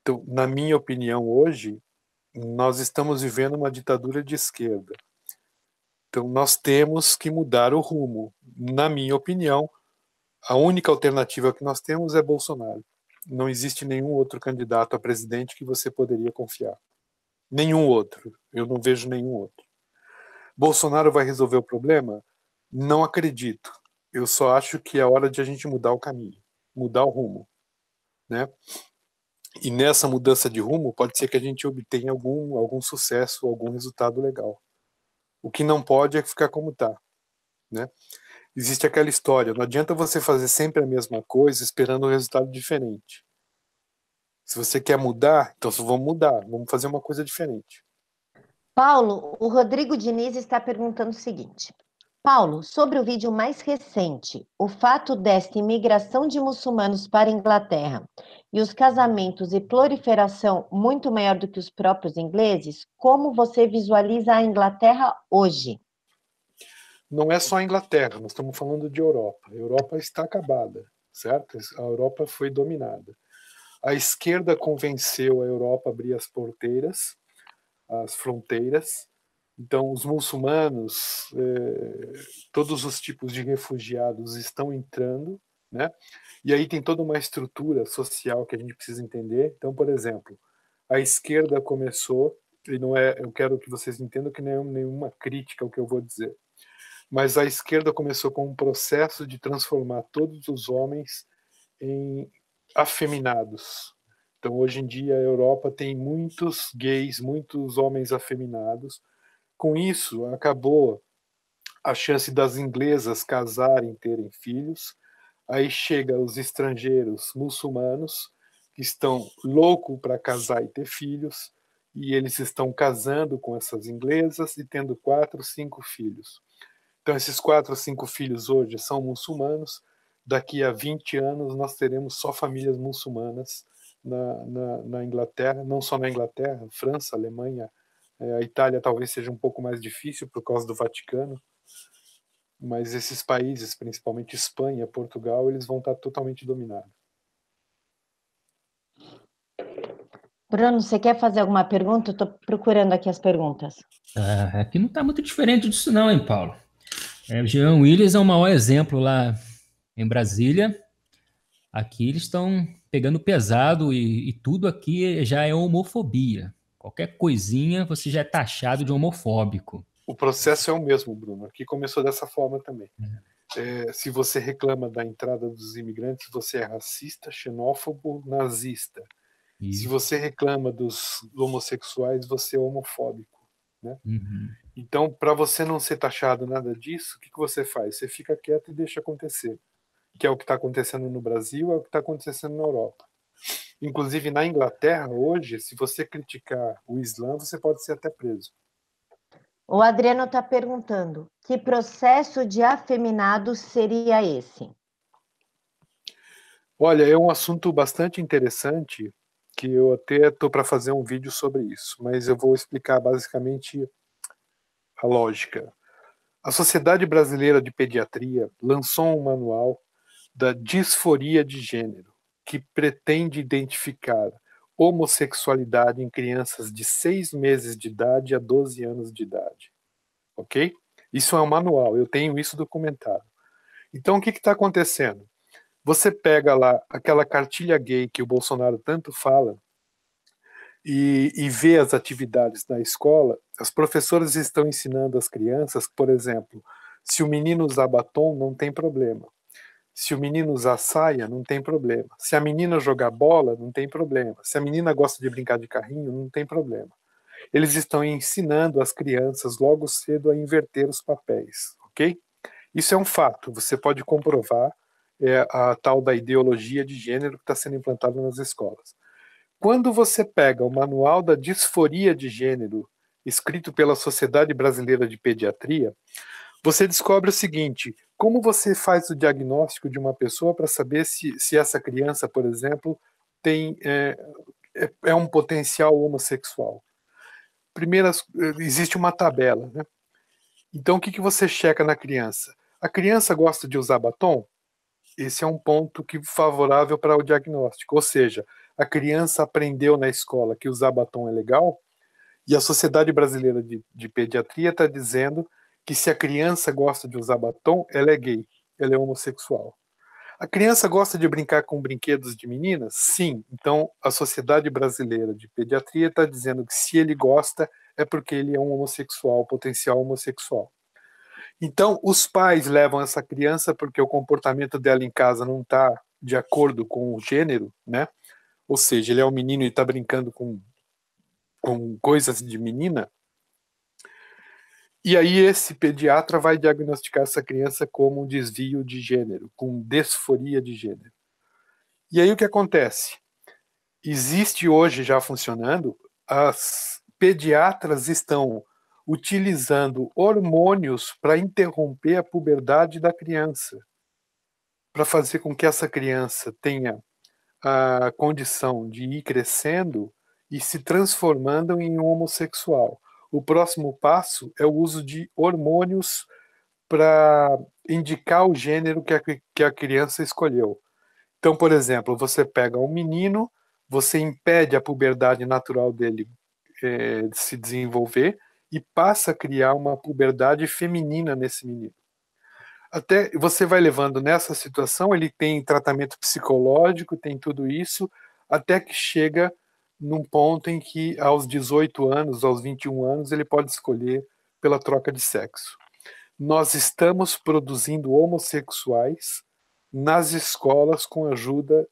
Então, na minha opinião, hoje, nós estamos vivendo uma ditadura de esquerda. Então, nós temos que mudar o rumo. Na minha opinião, a única alternativa que nós temos é Bolsonaro. Não existe nenhum outro candidato a presidente que você poderia confiar. Nenhum outro. Eu não vejo nenhum outro. Bolsonaro vai resolver o problema? Não acredito. Eu só acho que é hora de a gente mudar o caminho, mudar o rumo, né? E nessa mudança de rumo, pode ser que a gente obtenha algum sucesso, algum resultado legal. O que não pode é ficar como está, né? Existe aquela história, não adianta você fazer sempre a mesma coisa esperando um resultado diferente. Se você quer mudar, então vamos mudar, vamos fazer uma coisa diferente. Paulo, o Rodrigo Diniz está perguntando o seguinte. Paulo, sobre o vídeo mais recente, o fato desta imigração de muçulmanos para a Inglaterra e os casamentos e proliferação muito maior do que os próprios ingleses, como você visualiza a Inglaterra hoje? Não é só a Inglaterra, nós estamos falando de Europa. A Europa está acabada, certo? A Europa foi dominada. A esquerda convenceu a Europa a abrir as porteiras, as fronteiras. Então, os muçulmanos, todos os tipos de refugiados estão entrando, né? E aí tem toda uma estrutura social que a gente precisa entender. Então, por exemplo, a esquerda começou, e não é, eu quero que vocês entendam que não é nenhuma crítica ao que eu vou dizer, mas a esquerda começou com um processo de transformar todos os homens em afeminados. Então, hoje em dia, a Europa tem muitos gays, muitos homens afeminados. Com isso, acabou a chance das inglesas casarem, terem filhos. Aí chega os estrangeiros muçulmanos, que estão loucos para casar e ter filhos, e eles estão casando com essas inglesas e tendo 4, 5 filhos. Então, esses 4 ou 5 filhos hoje são muçulmanos. Daqui a 20 anos, nós teremos só famílias muçulmanas na Inglaterra, não só na Inglaterra, França, Alemanha, a Itália talvez seja um pouco mais difícil por causa do Vaticano, mas esses países, principalmente Espanha, Portugal, eles vão estar totalmente dominados. Bruno, você quer fazer alguma pergunta? Eu estou procurando aqui as perguntas. Aqui não está muito diferente disso não, hein, Paulo? O Jean Willis é o maior exemplo lá em Brasília. Aqui eles estão pegando pesado e tudo aqui já é homofobia. Qualquer coisinha você já é taxado de homofóbico. O processo é o mesmo, Bruno. Aqui começou dessa forma também. Se você reclama da entrada dos imigrantes, você é racista, xenófobo, nazista. Se você reclama dos homossexuais, você é homofóbico, né? Uhum. Então, para você não ser taxado nada disso, o que você faz? Você fica quieto e deixa acontecer. Que é o que está acontecendo no Brasil, é o que está acontecendo na Europa. Inclusive, na Inglaterra, hoje, se você criticar o Islã, você pode ser até preso. O Adriano está perguntando, que processo de afeminado seria esse? Olha, é um assunto bastante interessante, que eu até estou para fazer um vídeo sobre isso, mas eu vou explicar basicamente a lógica. A Sociedade Brasileira de Pediatria lançou um manual da disforia de gênero, que pretende identificar homossexualidade em crianças de 6 meses de idade a 12 anos de idade. Ok? Isso é um manual, eu tenho isso documentado. Então, o que está acontecendo? Você pega lá aquela cartilha gay que o Bolsonaro tanto fala e vê as atividades da escola, as professoras estão ensinando as crianças, por exemplo, se o menino usar batom, não tem problema. Se o menino usar saia, não tem problema. Se a menina jogar bola, não tem problema. Se a menina gosta de brincar de carrinho, não tem problema. Eles estão ensinando as crianças logo cedo a inverter os papéis, ok? Isso é um fato, você pode comprovar a tal da ideologia de gênero que está sendo implantada nas escolas. Quando você pega o Manual da Disforia de Gênero, escrito pela Sociedade Brasileira de Pediatria, você descobre o seguinte: como você faz o diagnóstico de uma pessoa para saber se essa criança, por exemplo, tem um potencial homossexual? Primeiro, existe uma tabela, né? Então, o que você checa na criança? A criança gosta de usar batom? Esse é um ponto favorável para o diagnóstico. Ou seja, a criança aprendeu na escola que usar batom é legal, e a Sociedade Brasileira de Pediatria está dizendo que se a criança gosta de usar batom, ela é gay, ela é homossexual. A criança gosta de brincar com brinquedos de meninas? Sim. Então, a Sociedade Brasileira de Pediatria está dizendo que se ele gosta, é porque ele é um homossexual, potencial homossexual. Então, os pais levam essa criança porque o comportamento dela em casa não está de acordo com o gênero, né? Ou seja, ele é um menino e está brincando com coisas de menina. E aí esse pediatra vai diagnosticar essa criança como um desvio de gênero, com disforia de gênero. E aí o que acontece? Existe hoje já funcionando, as pediatras estão utilizando hormônios para interromper a puberdade da criança, para fazer com que essa criança tenha a condição de ir crescendo e se transformando em um homossexual. O próximo passo é o uso de hormônios para indicar o gênero que a criança escolheu. Então, por exemplo, você pega um menino, você impede a puberdade natural dele de se desenvolver e passa a criar uma puberdade feminina nesse menino. Até você vai levando nessa situação, ele tem tratamento psicológico, tem tudo isso, até que chega num ponto em que aos 18 anos, aos 21 anos, ele pode escolher pela troca de sexo. Nós estamos produzindo homossexuais nas escolas com a ajuda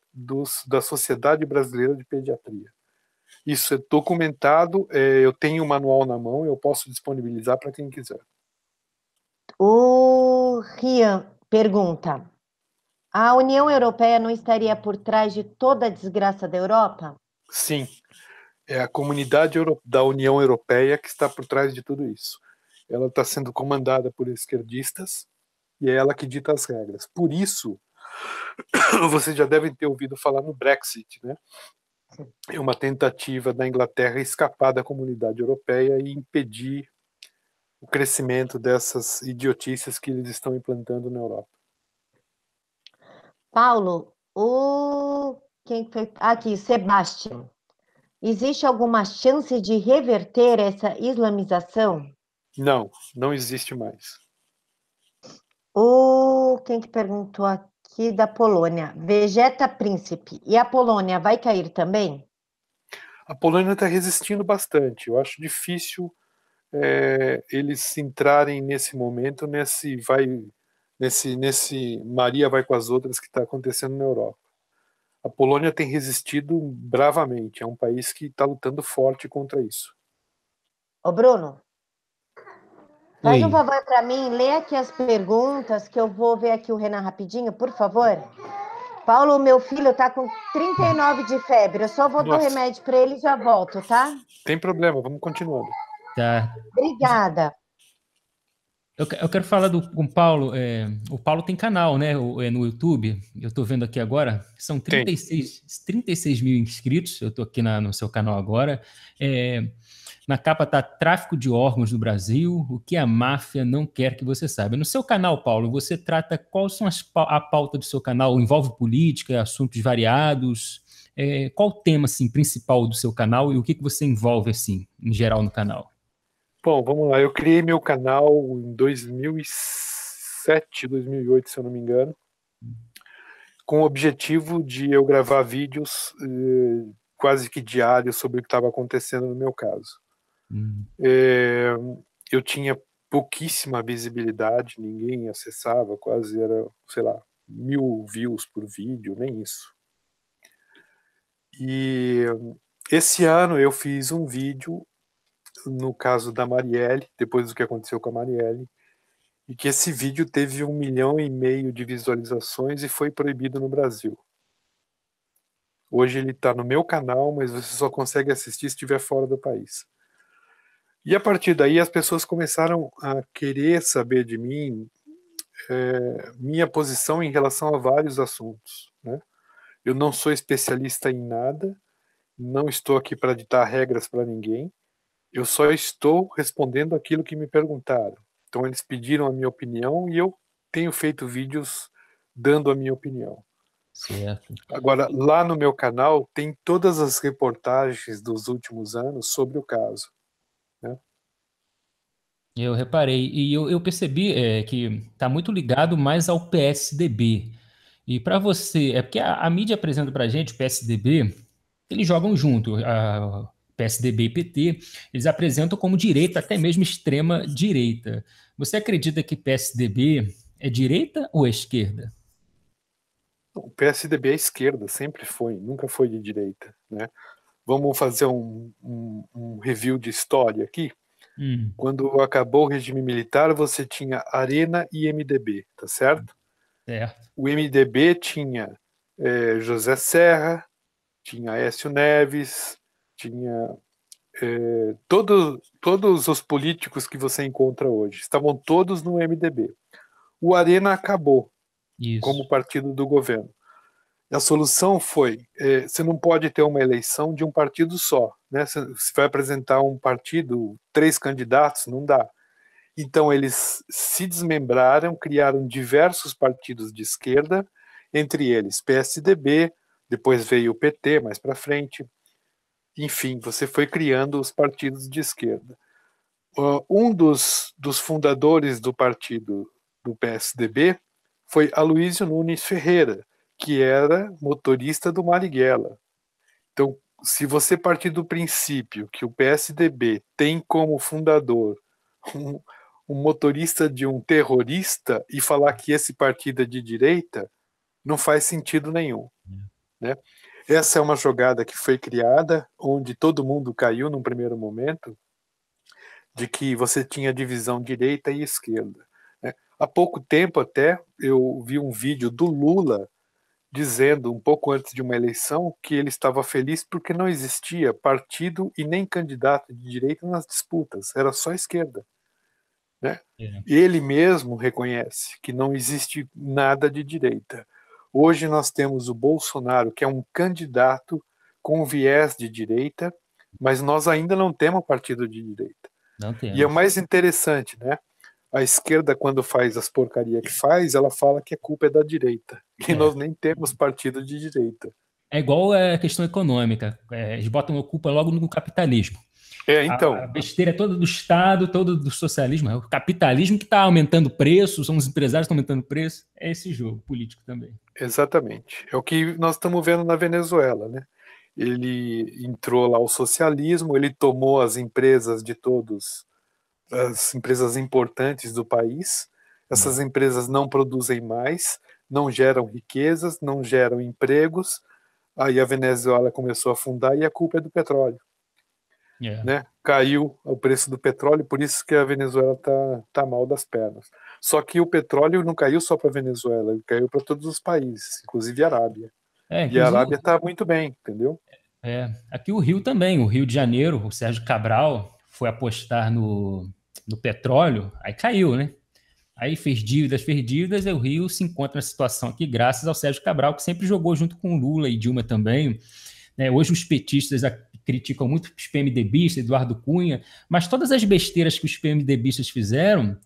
da Sociedade Brasileira de Pediatria. Isso é documentado, eu tenho o manual na mão, eu posso disponibilizar para quem quiser. O Rian pergunta: a União Europeia não estaria por trás de toda a desgraça da Europa? Sim, é a comunidade da União Europeia que está por trás de tudo isso. Ela está sendo comandada por esquerdistas e é ela que dita as regras. Por isso, vocês já devem ter ouvido falar no Brexit, né? É uma tentativa da Inglaterra escapar da comunidade europeia e impedir o crescimento dessas idiotices que eles estão implantando na Europa. Paulo, quem foi? Aqui, Sebastião. Existe alguma chance de reverter essa islamização? Não, não existe mais. Quem que perguntou aqui da Polônia? Vegeta Príncipe. E a Polônia vai cair também? A Polônia está resistindo bastante. Eu acho difícil eles entrarem nesse momento, nesse Maria vai com as outras que está acontecendo na Europa. A Polônia tem resistido bravamente. É um país que está lutando forte contra isso. Ô, Bruno, faz um Oi. favor para mim, lê aqui as perguntas, que eu vou ver aqui o Renan rapidinho, por favor. Paulo, meu filho tá com 39 de febre. Eu só vou dar o remédio para ele e já volto, tá? Tem problema, vamos continuando. Tá. Obrigada. Eu quero falar com o Paulo. O Paulo tem canal, né? No YouTube. Eu estou vendo aqui agora. São 36 mil inscritos. Eu estou aqui no seu canal agora. Na capa está tráfico de órgãos no Brasil, o que a máfia não quer que você saiba. No seu canal, Paulo, você trata quais são a pauta do seu canal? Envolve política, assuntos variados? Qual o tema assim, principal do seu canal e o que você envolve assim, em geral no canal? Bom, vamos lá. Eu criei meu canal em 2007, 2008, se eu não me engano, com o objetivo de eu gravar vídeos quase que diários sobre o que estava acontecendo no meu caso. Eu tinha pouquíssima visibilidade, ninguém acessava, quase era, sei lá, 1000 views por vídeo, nem isso. E esse ano eu fiz um vídeo no caso da Marielle, depois do que aconteceu com a Marielle, e que esse vídeo teve 1,5 milhão de visualizações e foi proibido no Brasil. Hoje ele está no meu canal, mas você só consegue assistir se estiver fora do país. E a partir daí as pessoas começaram a querer saber de mim minha posição em relação a vários assuntos, né? Eu não sou especialista em nada, não estou aqui para ditar regras para ninguém, eu só estou respondendo aquilo que me perguntaram. Então eles pediram a minha opinião e eu tenho feito vídeos dando a minha opinião. Certo. Agora, lá no meu canal tem todas as reportagens dos últimos anos sobre o caso, né? Eu reparei. E eu percebi que está muito ligado mais ao PSDB. E para você, é porque a mídia apresenta para a gente o PSDB, eles jogam junto, a PSDB e PT, eles apresentam como direita, até mesmo extrema direita. Você acredita que PSDB é direita ou é esquerda? O PSDB é esquerda, sempre foi, nunca foi de direita, né? Vamos fazer um review de história aqui. Quando acabou o regime militar, você tinha Arena e MDB, tá certo? Certo. O MDB tinha José Serra, tinha Aécio Neves, tinha todos os políticos que você encontra hoje. Estavam todos no MDB. O Arena acabou Isso. como partido do governo. A solução foi, você não pode ter uma eleição de um partido só, né? Você vai apresentar um partido, 3 candidatos, não dá. Então eles se desmembraram, criaram diversos partidos de esquerda, entre eles PSDB, depois veio o PT mais para frente. Enfim, você foi criando os partidos de esquerda. Um dos fundadores do partido do PSDB foi Aloysio Nunes Ferreira, que era motorista do Marighella. Então, se você partir do princípio que o PSDB tem como fundador um motorista de um terrorista e falar que esse partido é de direita, não faz sentido nenhum, né? Essa é uma jogada que foi criada, onde todo mundo caiu num primeiro momento, de que você tinha divisão direita e esquerda, né? Há pouco tempo até, eu vi um vídeo do Lula dizendo, um pouco antes de uma eleição, que ele estava feliz porque não existia partido e nem candidato de direita nas disputas, era só esquerda, né? Ele mesmo reconhece que não existe nada de direita. Hoje nós temos o Bolsonaro, que é um candidato com viés de direita, mas nós ainda não temos partido de direita. Não temos. E é o mais interessante, né? A esquerda, quando faz as porcarias que faz, ela fala que a culpa é da direita. E nós nem temos partido de direita. É igual a questão econômica. Eles botam a culpa logo no capitalismo. Então. A besteira é toda do Estado, toda do socialismo. É o capitalismo que está aumentando preço, são os empresários que estão aumentando preço. É esse jogo político também. Exatamente. É o que nós estamos vendo na Venezuela, né? Ele entrou lá o socialismo, ele tomou as empresas de todos, as empresas importantes do país. Essas empresas não produzem mais, não geram riquezas, não geram empregos. Aí a Venezuela começou a afundar e a culpa é do petróleo. Né? Caiu o preço do petróleo, por isso que a Venezuela tá mal das pernas. Só que o petróleo não caiu só para a Venezuela, ele caiu para todos os países, inclusive a Arábia. E a Arábia está muito bem, entendeu? Aqui o Rio também, o Rio de Janeiro, o Sérgio Cabral foi apostar no petróleo, aí caiu, né? Aí fez dívidas, e o Rio se encontra na situação aqui graças ao Sérgio Cabral, que sempre jogou junto com Lula e Dilma também. Hoje os petistas criticam muito os PMDBistas, Eduardo Cunha, mas todas as besteiras que os PMDBistas fizeram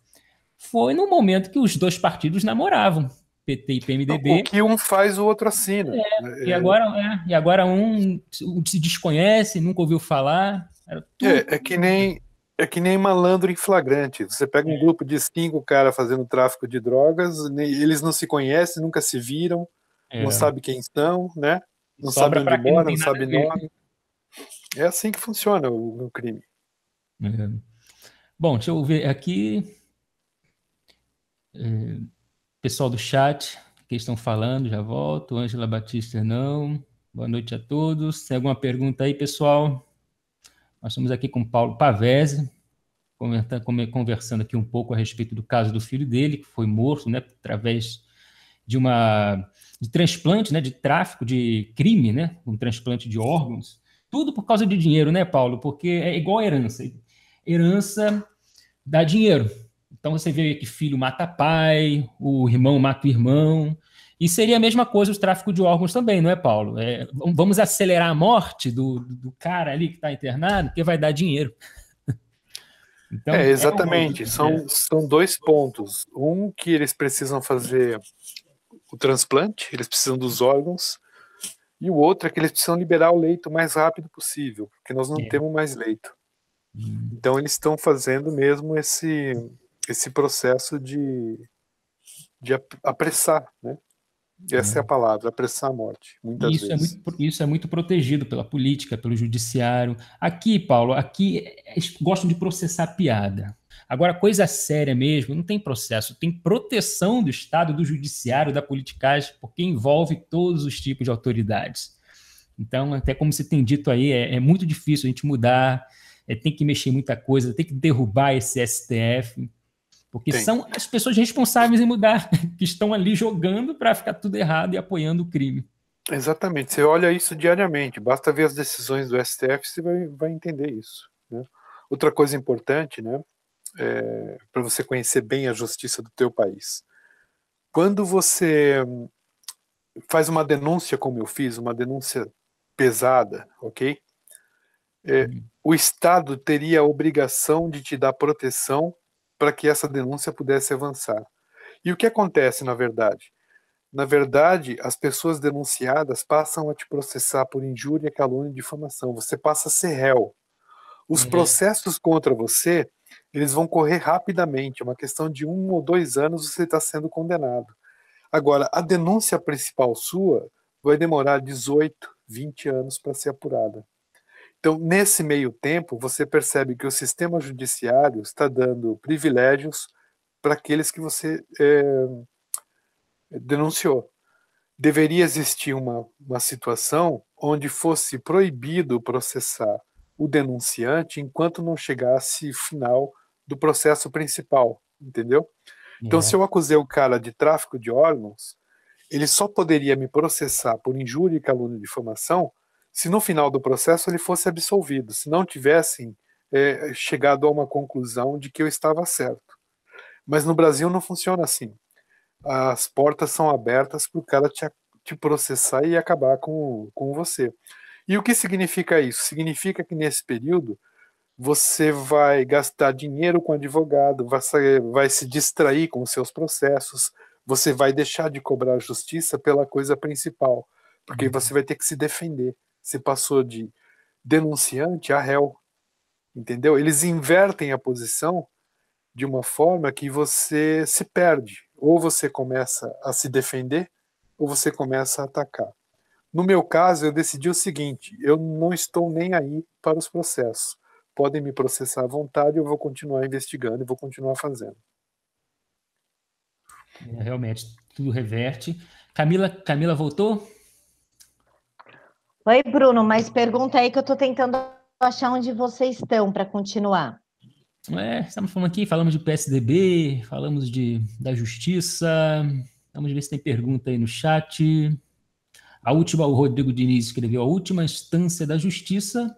foi no momento que os dois partidos namoravam, PT e PMDB. O que um faz, o outro assina. E agora um se desconhece, nunca ouviu falar. É que nem malandro em flagrante. Você pega um grupo de 5 caras fazendo tráfico de drogas, eles não se conhecem, nunca se viram, não sabem quem são, né? Não sabe onde mora, não sabe nome. É assim que funciona o crime. Bom, deixa eu ver aqui. Pessoal do chat, que estão falando, já volto. Ângela Batista, não. Boa noite a todos. Tem alguma pergunta aí, pessoal? Nós estamos aqui com o Paulo Pavese, conversando aqui um pouco a respeito do caso do filho dele, que foi morto, né, através de transplante, né, de tráfico, de crime, né, um transplante de órgãos. Tudo por causa de dinheiro, né, Paulo? Porque é igual a herança. Herança dá dinheiro. Então você vê que filho mata pai, o irmão mata o irmão. E seria a mesma coisa o tráfico de órgãos também, não é, Paulo? Vamos acelerar a morte do cara ali que está internado, porque vai dar dinheiro. Então, exatamente. São 2 pontos. Um, que eles precisam fazer o transplante, eles precisam dos órgãos, e o outro é que eles precisam liberar o leito o mais rápido possível, porque nós não temos mais leito. Então eles estão fazendo mesmo esse processo de apressar, né? Essa é a palavra, apressar a morte, muitas vezes. Isso é muito protegido pela política, pelo judiciário. Aqui, Paulo, eles gostam de processar piada. Agora, coisa séria mesmo, não tem processo, tem proteção do Estado, do judiciário, da politicagem, porque envolve todos os tipos de autoridades. Então, até como você tem dito aí, é muito difícil a gente mudar, tem que mexer em muita coisa, tem que derrubar esse STF, porque são as pessoas responsáveis em mudar, que estão ali jogando para ficar tudo errado e apoiando o crime. Exatamente, você olha isso diariamente, basta ver as decisões do STF, você vai entender isso, né? Outra coisa importante, né, para você conhecer bem a justiça do teu país. Quando você faz uma denúncia, como eu fiz, uma denúncia pesada, ok? O Estado teria a obrigação de te dar proteção para que essa denúncia pudesse avançar. E o que acontece, na verdade? Na verdade, as pessoas denunciadas passam a te processar por injúria, calúnia e difamação. Você passa a ser réu. Os processos contra você, eles vão correr rapidamente. É uma questão de 1 ou 2 anos você está sendo condenado. Agora, a denúncia principal sua vai demorar 18, 20 anos para ser apurada. Então, nesse meio tempo, você percebe que o sistema judiciário está dando privilégios para aqueles que você denunciou. Deveria existir uma situação onde fosse proibido processar o denunciante enquanto não chegasse o final do processo principal, entendeu? Então, se eu acusei o cara de tráfico de órgãos, ele só poderia me processar por injúria, calúnia e difamação se no final do processo ele fosse absolvido, se não tivessem chegado a uma conclusão de que eu estava certo. Mas no Brasil não funciona assim. As portas são abertas para o cara te processar e acabar com você. E o que significa isso? Significa que nesse período você vai gastar dinheiro com advogado, vai se distrair com os seus processos, você vai deixar de cobrar justiça pela coisa principal, porque você vai ter que se defender. Você passou de denunciante a réu, entendeu? Eles invertem a posição de uma forma que você se perde. Ou você começa a se defender, ou você começa a atacar. No meu caso, eu decidi o seguinte: eu não estou nem aí para os processos. Podem me processar à vontade, eu vou continuar investigando e vou continuar fazendo. Realmente, tudo reverte. Camila voltou? Oi, Bruno, mas pergunta aí que eu estou tentando achar onde vocês estão para continuar. Estamos falando aqui, falamos de PSDB, falamos da Justiça. Vamos ver se tem pergunta aí no chat. O Rodrigo Diniz escreveu: a última instância da Justiça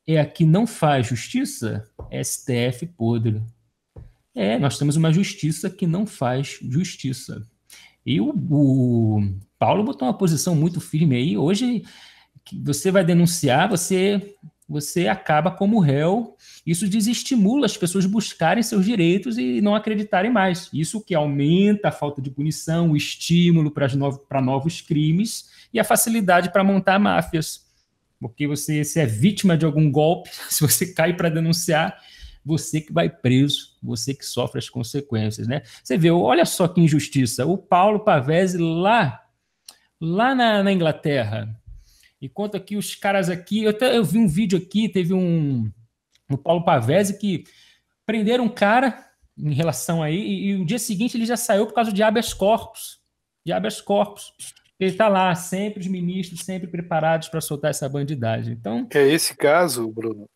é a que não faz justiça, STF podre. Nós temos uma justiça que não faz justiça. E o Paulo botou uma posição muito firme aí. Hoje, você vai denunciar, você acaba como réu. Isso desestimula as pessoas buscarem seus direitos e não acreditarem mais. Isso que aumenta a falta de punição, o estímulo para novos crimes e a facilidade para montar máfias. Porque se é vítima de algum golpe, se você cai para denunciar, você que vai preso, você que sofre as consequências, né? Você vê, olha só que injustiça. O Paulo Pavese lá na Inglaterra, enquanto aqui os caras aqui, eu vi um vídeo aqui, teve um Paulo Pavese que prenderam um cara em relação aí, e o dia seguinte ele já saiu por causa de habeas corpus. Ele está lá, sempre os ministros, sempre preparados para soltar essa bandidagem. Então, esse caso, Bruno,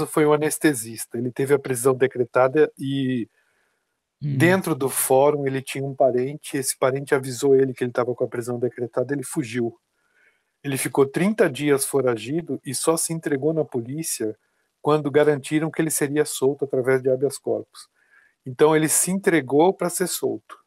foi um anestesista. Ele teve a prisão decretada e dentro do fórum ele tinha um parente, esse parente avisou ele que ele estava com a prisão decretada, ele fugiu. Ele ficou 30 dias foragido e só se entregou na polícia quando garantiram que ele seria solto através de habeas corpus. Então ele se entregou para ser solto.